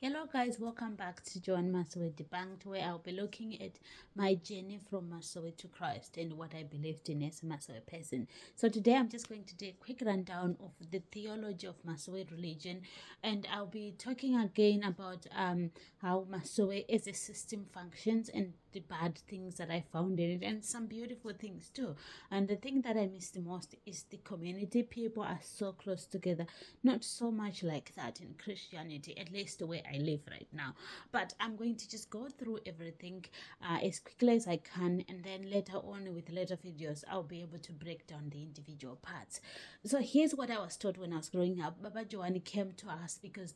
Hello guys, welcome back to Joan Masowe Debunked, where I'll be looking at my journey from Masowe to Christ and what I believed in as a Masowe person. So today I'm just going to do a quick rundown of the theology of Masowe religion, and I'll be talking again about how Masowe as a system functions and the bad things that I found in it, and some beautiful things too. And the thing that I miss the most is the community. People are so close together, not so much like that in Christianity, at least the way I live right now. But I'm going to just go through everything as quickly as I can, and then later on with later videos I'll be able to break down the individual parts. So here's what I was taught when I was growing up. Baba Jowani came to us because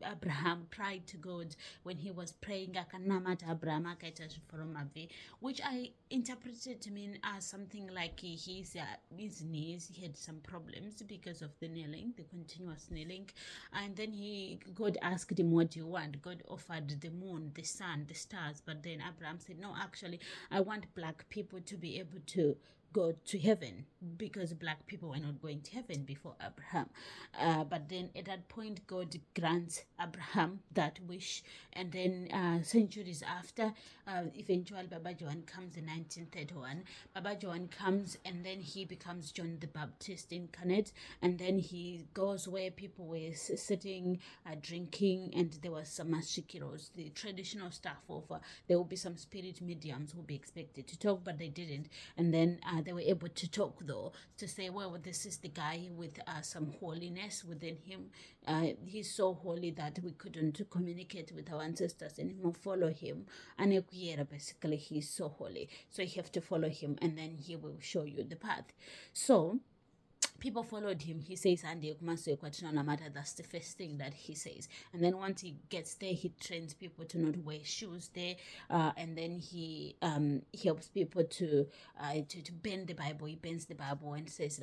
Abraham cried to God when he was praying, akanamata Abraham akaita zviforomavi, which I interpreted to mean as something like his knees. He had some problems because of the kneeling, the continuous kneeling, and then God asked him, what do you want? God offered the moon, the sun, the stars, but then Abraham said, no, actually I want black people to be able to go to heaven, because black people were not going to heaven before Abraham. But then at that point, God grants Abraham that wish, and then centuries after, eventually Baba Jowani comes in 1931. Baba Jowani comes, and then he becomes John the Baptist incarnate, and then he goes where people were sitting, drinking, and there was some mashikiros, the traditional stuff of there will be some spirit mediums who will be expected to talk, but they didn't. And then they were able to talk, though, to say, well, this is the guy with some holiness within him. He's so holy that we couldn't communicate with our ancestors anymore. Follow him. And basically, he's so holy. So you have to follow him, and then he will show you the path. So people followed him. He says, that's the first thing that he says. And then once he gets there, he trains people to not wear shoes there, and then he helps people to bend the Bible. He bends the Bible and says,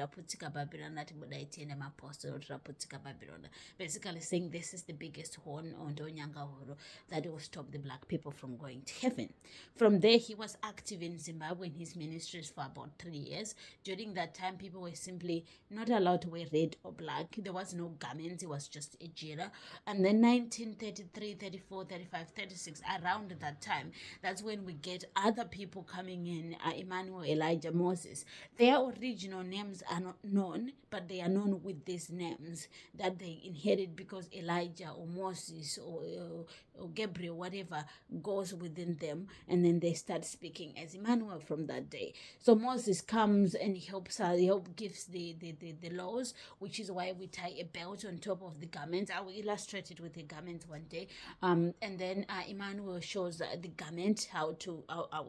basically saying this is the biggest horn on Donyangahoro that will stop the black people from going to heaven. From there, he was active in Zimbabwe in his ministries for about 3 years. During that time, people were simply not allowed to wear red or black. There was no garments. It was just a jira. And then 1933, 34, 35, 36, around that time, that's when we get other people coming in, Emmanuel, Elijah, Moses. Their original names are not known, but they are known with these names that they inherit because Elijah or Moses or Gabriel, whatever, goes within them, and then they start speaking as Emmanuel from that day. So Moses comes and helps us, gives the laws, which is why we tie a belt on top of the garment. I will illustrate it with a garment one day. And then Emmanuel shows the garment, how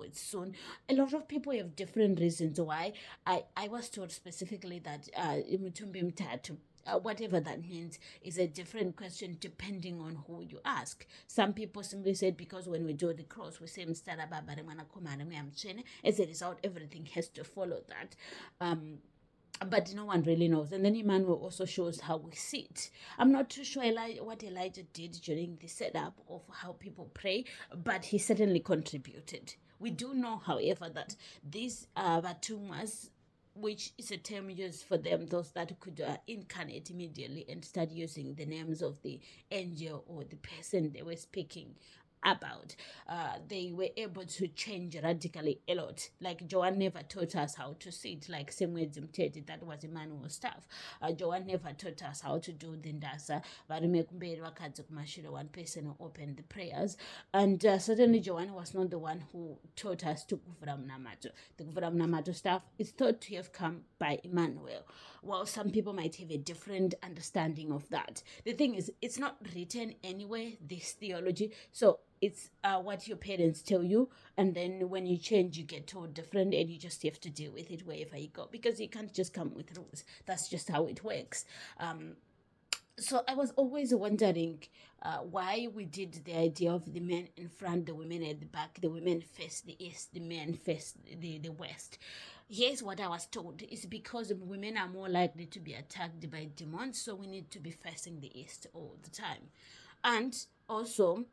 it's sewn. A lot of people have different reasons why. I was told specifically that Mutumbi Mtatu, whatever that means, is a different question depending on who you ask. Some people simply said because when we do the cross, we say as a result, everything has to follow that. But no one really knows. And then Emmanuel also shows how we sit. I'm not too sure what Elijah did during the setup of how people pray, but he certainly contributed. We do know, however, that these Batumas, which is a term used for them, those that could incarnate immediately and start using the names of the angel or the person they were speaking about, they were able to change radically a lot. Like Joan never taught us how to sit, like Samuel Zimteti, that was Emmanuel's stuff. Joan never taught us how to do the ndasa, one person who opened the prayers. And certainly Joan was not the one who taught us to Kufram Namato. The Kufram Namato stuff is thought to have come by Emmanuel. Well, some people might have a different understanding of that. The thing is, it's not written anywhere, this theology. So it's what your parents tell you, and then when you change, you get told different, and you just have to deal with it wherever you go, because you can't just come with rules. That's just how it works. So I was always wondering why we did the idea of the men in front, the women at the back, the women face the east, the men face the west. Here's what I was told. It's because women are more likely to be attacked by demons, so we need to be facing the east all the time. And also,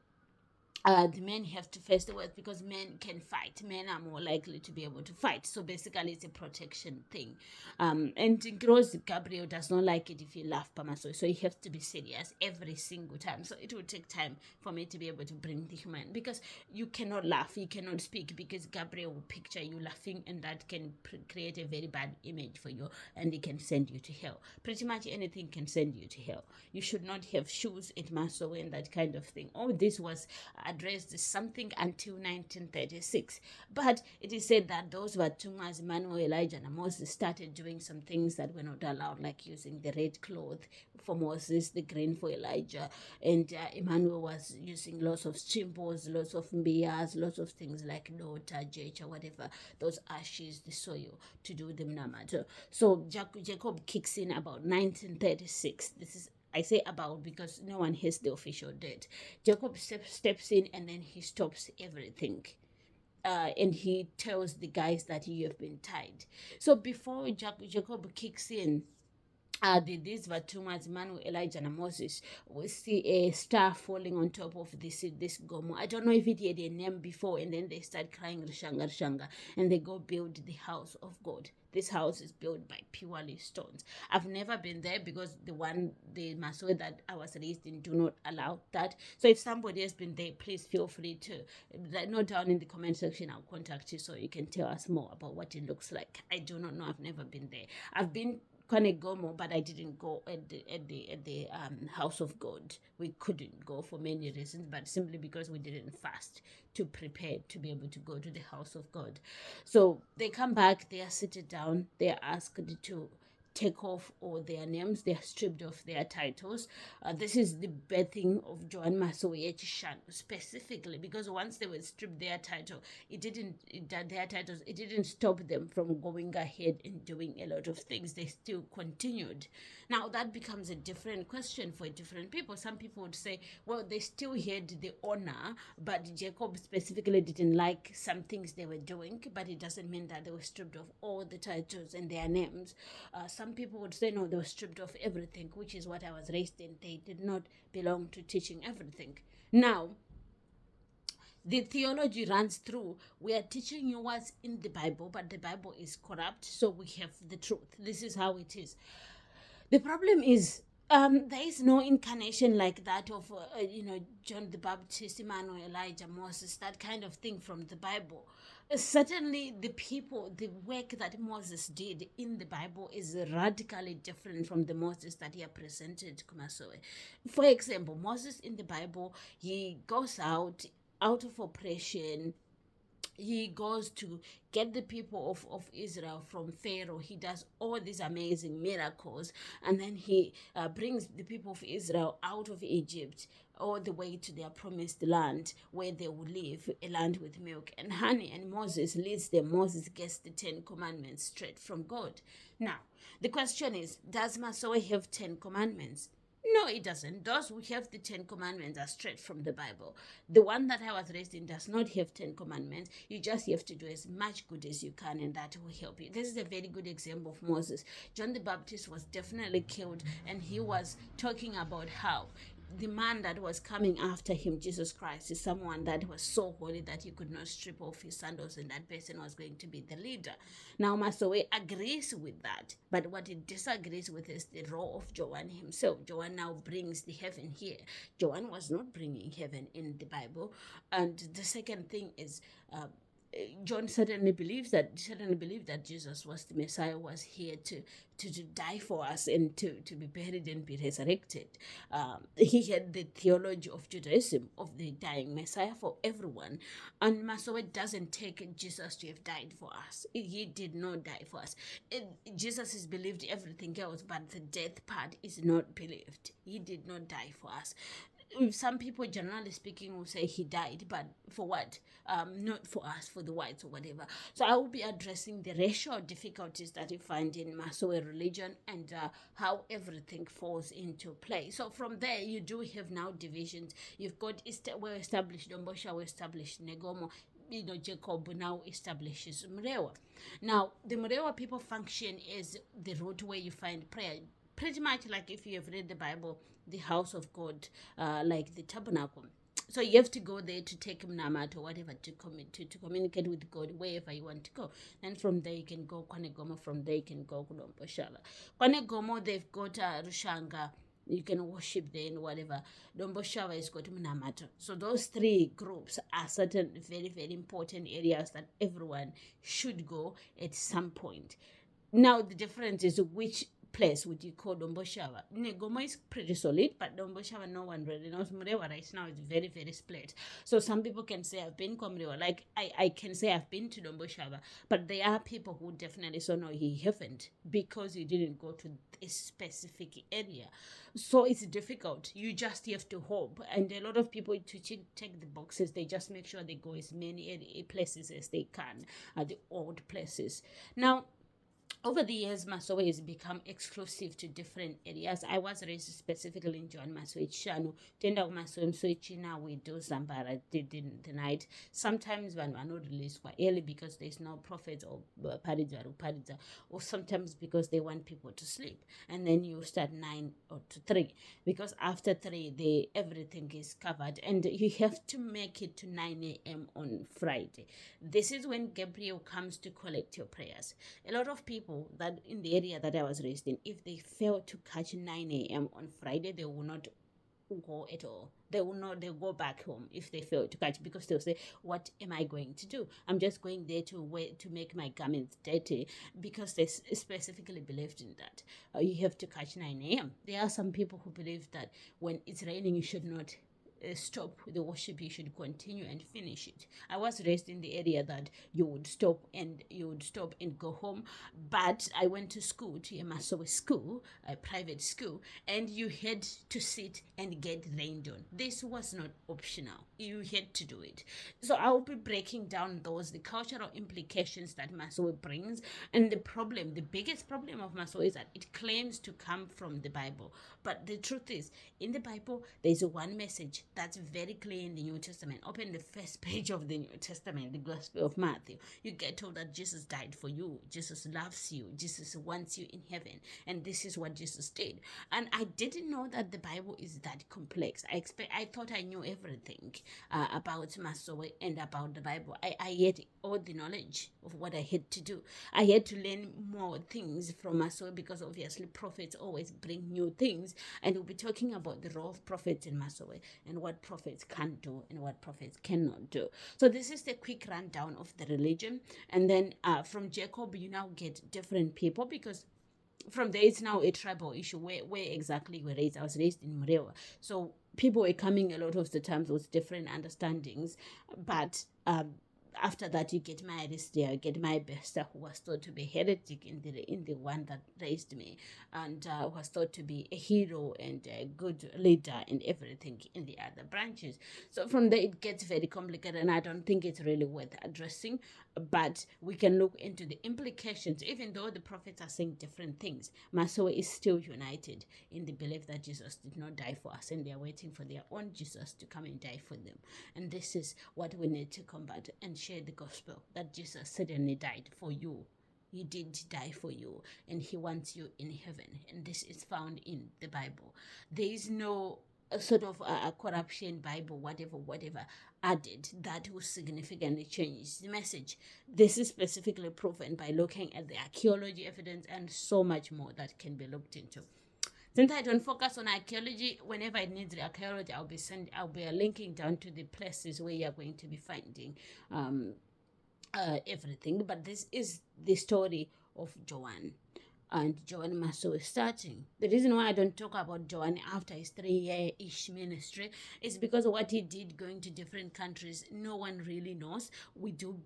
the men have to face the worst because men can fight. Men are more likely to be able to fight. So basically, it's a protection thing. And Gross Gabriel does not like it if you laugh, Pamaso. So you have to be serious every single time. So it will take time for me to be able to bring the human, because you cannot laugh, you cannot speak, because Gabriel will picture you laughing, and that can create a very bad image for you, and it can send you to hell. Pretty much anything can send you to hell. You should not have shoes at masowe and that kind of thing. All this was addressed something until 1936. But it is said that those were Tumas, Emmanuel, Elijah, and Moses started doing some things that were not allowed, like using the red cloth for Moses, the green for Elijah, and Emmanuel was using lots of symbols, lots of mbiyas, lots of things like nota, jecha, whatever, those ashes, the soil, to do the mnamato. So Jacob kicks in about 1936. This is, I say about because no one has the official date. Jacob steps in, and then he stops everything. And he tells the guys that you have been tied. So before Jacob kicks in, these were Tumas, Manu, Elijah, and Moses. We see a star falling on top of this gomo. I don't know if it had a name before, and then they start crying Rishanga, Rishanga, and they go build the house of God. This house is built by purely stones. I've never been there because the masowe that I was raised in do not allow that. So if somebody has been there, please feel free to note down in the comment section. I'll contact you so you can tell us more about what it looks like. I do not know. I've never been there. I've been Gomo, but I didn't go at the house of God. We couldn't go for many reasons, but simply because we didn't fast to prepare to be able to go to the house of God. So they come back, they are seated down, they are asked to take off all their names, they are stripped of their titles. This is the birthing of Jowani masowe echishanu, specifically because once they were stripped their title, it didn't stop them from going ahead and doing a lot of things. They still continued. Now that becomes a different question for different people. Some people would say, well, they still had the honor, but Jacob specifically didn't like some things they were doing, but it doesn't mean that they were stripped of all the titles and their names. Some people would say, no, they were stripped of everything, which is what I was raised in. They did not belong to teaching everything. Now, the theology runs through. We are teaching you what's in the Bible, but the Bible is corrupt, so we have the truth. This is how it is. The problem is there is no incarnation like that of, John the Baptist, Emmanuel, Elijah, Moses, that kind of thing from the Bible. Certainly, the work that Moses did in the Bible is radically different from the Moses that he presented to masowe. For example, Moses in the Bible, he goes out of oppression. He goes to get the people of Israel from Pharaoh. He does all these amazing miracles, and then he brings the people of Israel out of Egypt all the way to their promised land where they will live, a land with milk and honey. And Moses leads them. Moses gets the 10 Commandments straight from God. Now, the question is, does masowe have 10 Commandments? No, it doesn't. Those who have the 10 Commandments are straight from the Bible. The one that I was raised in does not have 10 Commandments. You just have to do as much good as you can, and that will help you. This is a very good example of Moses. John the Baptist was definitely killed, and he was talking about how the man that was coming after him, Jesus Christ, is someone that was so holy that he could not strip off his sandals, and that person was going to be the leader. Now, masowe agrees with that, but what it disagrees with is the role of Jowani himself. Jowani now brings the heaven here. Jowani was not bringing heaven in the Bible. And the second thing is, John certainly believed that Jesus was the Messiah, was here to die for us and to be buried and be resurrected. He had the theology of Judaism, of the dying Messiah for everyone. And masowe doesn't take Jesus to have died for us. He did not die for us. Jesus is believed everything else, but the death part is not believed. He did not die for us. Some people, generally speaking, will say he died, but for what? Not for us, for the whites or whatever. So I will be addressing the racial difficulties that you find in masowe religion and how everything falls into play. So from there, you do have now divisions. You've got well-established Dombosha, well-established Negomo. Jacob now establishes Mrewa. Now, the Mrewa people function as the root where you find prayer. Pretty much like if you have read the Bible, the house of God, like the tabernacle. So you have to go there to take mnamat or whatever to communicate with God wherever you want to go. And from there you can go Kwanegomo, from there you can go Kulomboshala. Kwanegomo, they've got Rushanga. You can worship there and whatever. Domboshava has got Mnamato. So those three groups are certain very, very important areas that everyone should go at some point. Now the difference is which place would you call Domboshava? Negoma is pretty solid, but Domboshava no one really knows. Murewa right now is very, very split. So some people can say I've been Komrewa. Like I can say I've been to Domboshava, but there are people who definitely say no, he haven't, because he didn't go to this specific area. So it's difficult. You just have to hope. And a lot of people to check the boxes, they just make sure they go as many places as they can, the old places. Now, over the years, masowe has become exclusive to different areas. I was raised specifically in Jowani masowe echishanu. Tenda kumasowe msoichina, we do zambara the night. Sometimes when we're not released quite early because there's no prophet or paridza, or sometimes because they want people to sleep. And then you start 9 or to 3, because after 3, everything is covered. And you have to make it to 9 a.m. on Friday. This is when Gabriel comes to collect your prayers. A lot of people that in the area that I was raised in, if they fail to catch 9 a.m. on Friday, they will not go at all. They'll go back home if they fail to catch, because they'll say, what am I going to do? I'm just going there to make my garments dirty, because they specifically believed in that. You have to catch 9 a.m. There are some people who believe that when it's raining, you should not stop the worship, you should continue and finish it. I was raised in the area that you would stop and go home, but I went to school, to a masowe school, a private school, and you had to sit and get rained on. This was not optional, you had to do it. So I'll be breaking down the cultural implications that masowe brings. And the biggest problem of masowe is that it claims to come from the Bible, but the truth is, in the Bible there's one message that's very clear in the New Testament. Open the first page of the New Testament, the Gospel of Matthew. You get told that Jesus died for you, Jesus loves you, Jesus wants you in heaven, and this is what Jesus did. And I didn't know that the Bible is that complex. I thought I knew everything about masowe and about the Bible. I had all the knowledge of what I had to do. I had to learn more things from masowe, because obviously prophets always bring new things, and we'll be talking about the role of prophets in masowe and what prophets can do and what prophets cannot do. So this is the quick rundown of the religion. And then from Jacob, you now get different people, because from there it's now a tribal issue. Where exactly were raised? I was raised in Murewa, so people were coming a lot of the times with different understandings. But after that, you get my Aristia, you get my Bester, who was thought to be heretic in the one that raised me, and was thought to be a hero and a good leader and everything in the other branches. So from there, it gets very complicated, and I don't think it's really worth addressing. But we can look into the implications. Even though the prophets are saying different things, masowe is still united in the belief that Jesus did not die for us, and they are waiting for their own Jesus to come and die for them. And this is what we need to combat and share the gospel, that Jesus certainly died for you. He did die for you, and he wants you in heaven. And this is found in the Bible. There is no sort of a corruption Bible, whatever added that will significantly change the message. This is specifically proven by looking at the archaeology evidence and so much more that can be looked into. Since I don't focus on archaeology, whenever it needs archaeology, I'll be linking down to the places where you're going to be finding everything. But this is the story of Jowani. And Jowani masowe is starting. The reason why I don't talk about Jowani after his 3-year-ish ministry is because of what he did going to different countries. No one really knows. We do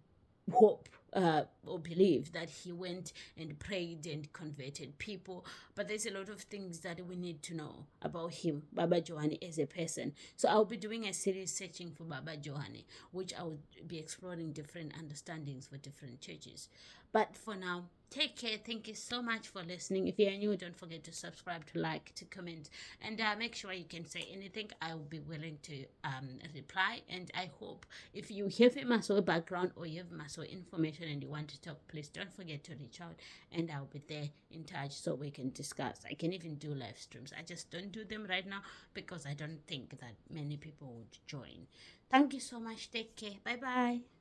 hope or believe that he went and prayed and converted people, but there's a lot of things that we need to know about him, Baba Jowani, as a person. So I'll be doing a series searching for Baba Jowani, which I will be exploring different understandings for different churches. But for now, Take care. Thank you so much for listening. If you're new, don't forget to subscribe, to like, to comment, and make sure you can say anything. I will be willing to reply. And I hope if you have a masowe background or you have masowe information and you want to talk, please don't forget to reach out, and I'll be there in touch so we can discuss. I can even do live streams. I just don't do them right now because I don't think that many people would join. Thank you so much. Take care. Bye bye.